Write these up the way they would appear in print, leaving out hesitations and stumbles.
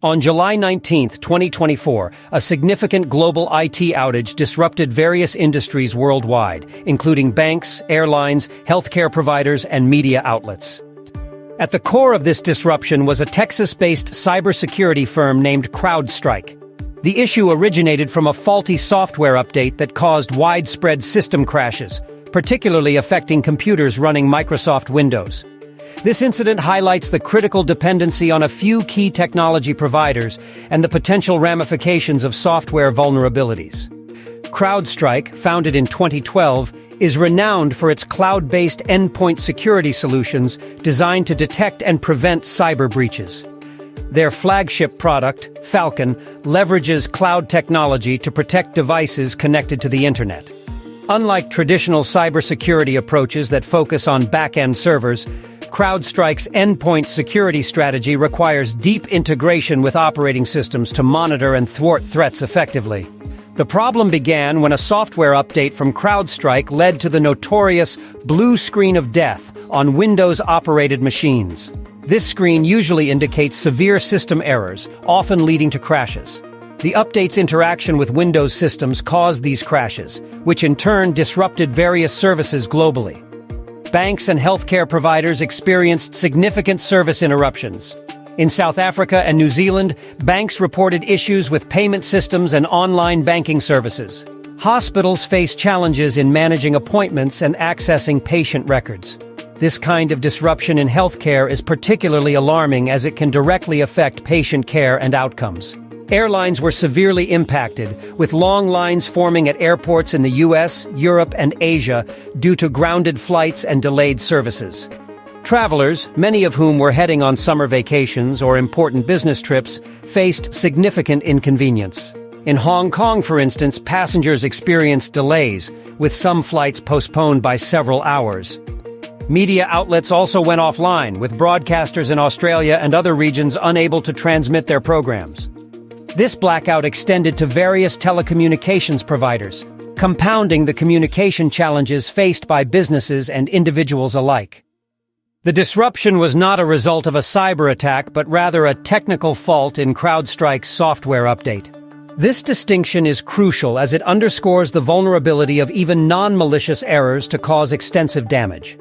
On July 19, 2024, a significant global IT outage disrupted various industries worldwide, including banks, airlines, healthcare providers, and media outlets. At the core of this disruption was a Texas-based cybersecurity firm named CrowdStrike. The issue originated from a faulty software update that caused widespread system crashes, particularly affecting computers running Microsoft Windows. This incident highlights the critical dependency on a few key technology providers and the potential ramifications of software vulnerabilities. CrowdStrike, founded in 2012, is renowned for its cloud-based endpoint security solutions designed to detect and prevent cyber breaches. Their flagship product, Falcon, leverages cloud technology to protect devices connected to the internet. Unlike traditional cybersecurity approaches that focus on back-end servers, CrowdStrike's endpoint security strategy requires deep integration with operating systems to monitor and thwart threats effectively. The problem began when a software update from CrowdStrike led to the notorious blue screen of death on Windows-operated machines. This screen usually indicates severe system errors, often leading to crashes. The update's interaction with Windows systems caused these crashes, which in turn disrupted various services globally. Banks and healthcare providers experienced significant service interruptions. In South Africa and New Zealand, banks reported issues with payment systems and online banking services. Hospitals faced challenges in managing appointments and accessing patient records. This kind of disruption in healthcare is particularly alarming as it can directly affect patient care and outcomes. Airlines were severely impacted, with long lines forming at airports in the US, Europe, and Asia due to grounded flights and delayed services. Travelers, many of whom were heading on summer vacations or important business trips, faced significant inconvenience. In Hong Kong, for instance, passengers experienced delays, with some flights postponed by several hours. Media outlets also went offline, with broadcasters in Australia and other regions unable to transmit their programs. This blackout extended to various telecommunications providers, compounding the communication challenges faced by businesses and individuals alike. The disruption was not a result of a cyber attack, but rather a technical fault in CrowdStrike's software update. This distinction is crucial as it underscores the vulnerability of even non-malicious errors to cause extensive damage.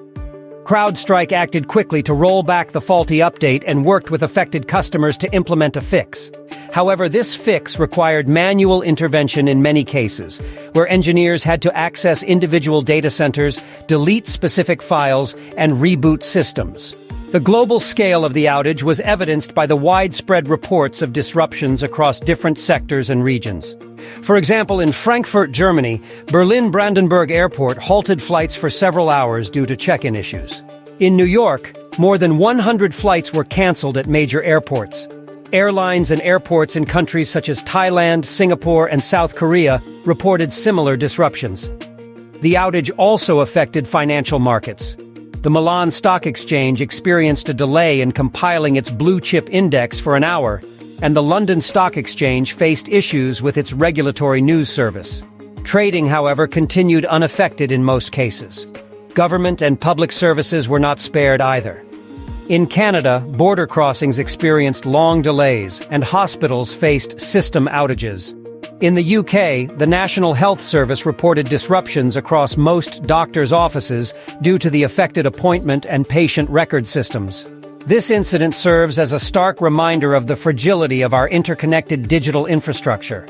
CrowdStrike acted quickly to roll back the faulty update and worked with affected customers to implement a fix. However, this fix required manual intervention in many cases, where engineers had to access individual data centers, delete specific files, and reboot systems. The global scale of the outage was evidenced by the widespread reports of disruptions across different sectors and regions. For example, in Frankfurt, Germany, Berlin-Brandenburg Airport halted flights for several hours due to check-in issues. In New York, more than 100 flights were canceled at major airports. Airlines and airports in countries such as Thailand, Singapore, and South Korea reported similar disruptions. The outage also affected financial markets. The Milan Stock Exchange experienced a delay in compiling its blue-chip index for an hour, and the London Stock Exchange faced issues with its regulatory news service. Trading, however, continued unaffected in most cases. Government and public services were not spared either. In Canada, border crossings experienced long delays, and hospitals faced system outages. In the UK, the National Health Service reported disruptions across most doctors' offices due to the affected appointment and patient record systems. This incident serves as a stark reminder of the fragility of our interconnected digital infrastructure.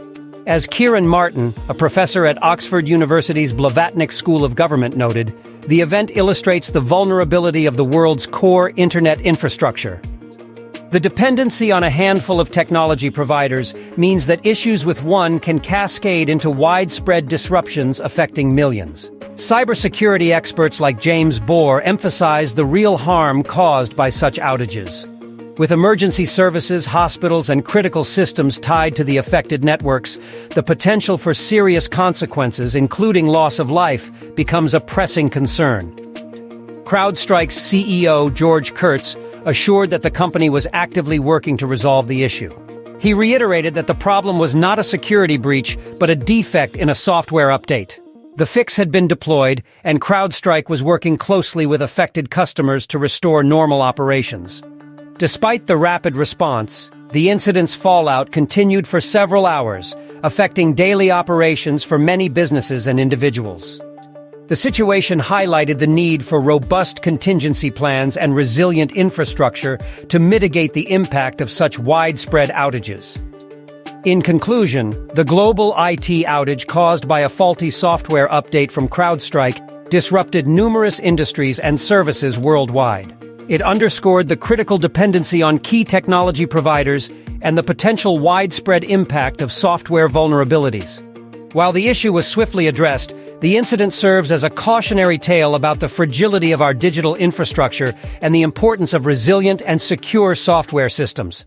As Kieran Martin, a professor at Oxford University's Blavatnik School of Government, noted, the event illustrates the vulnerability of the world's core internet infrastructure. The dependency on a handful of technology providers means that issues with one can cascade into widespread disruptions affecting millions. Cybersecurity experts like James Bohr emphasize the real harm caused by such outages. With emergency services, hospitals, and critical systems tied to the affected networks, the potential for serious consequences, including loss of life, becomes a pressing concern. CrowdStrike's CEO, George Kurtz, assured that the company was actively working to resolve the issue. He reiterated that the problem was not a security breach, but a defect in a software update. The fix had been deployed, and CrowdStrike was working closely with affected customers to restore normal operations. Despite the rapid response, the incident's fallout continued for several hours, affecting daily operations for many businesses and individuals. The situation highlighted the need for robust contingency plans and resilient infrastructure to mitigate the impact of such widespread outages. In conclusion, the global IT outage caused by a faulty software update from CrowdStrike disrupted numerous industries and services worldwide. It underscored the critical dependency on key technology providers and the potential widespread impact of software vulnerabilities. While the issue was swiftly addressed, the incident serves as a cautionary tale about the fragility of our digital infrastructure and the importance of resilient and secure software systems.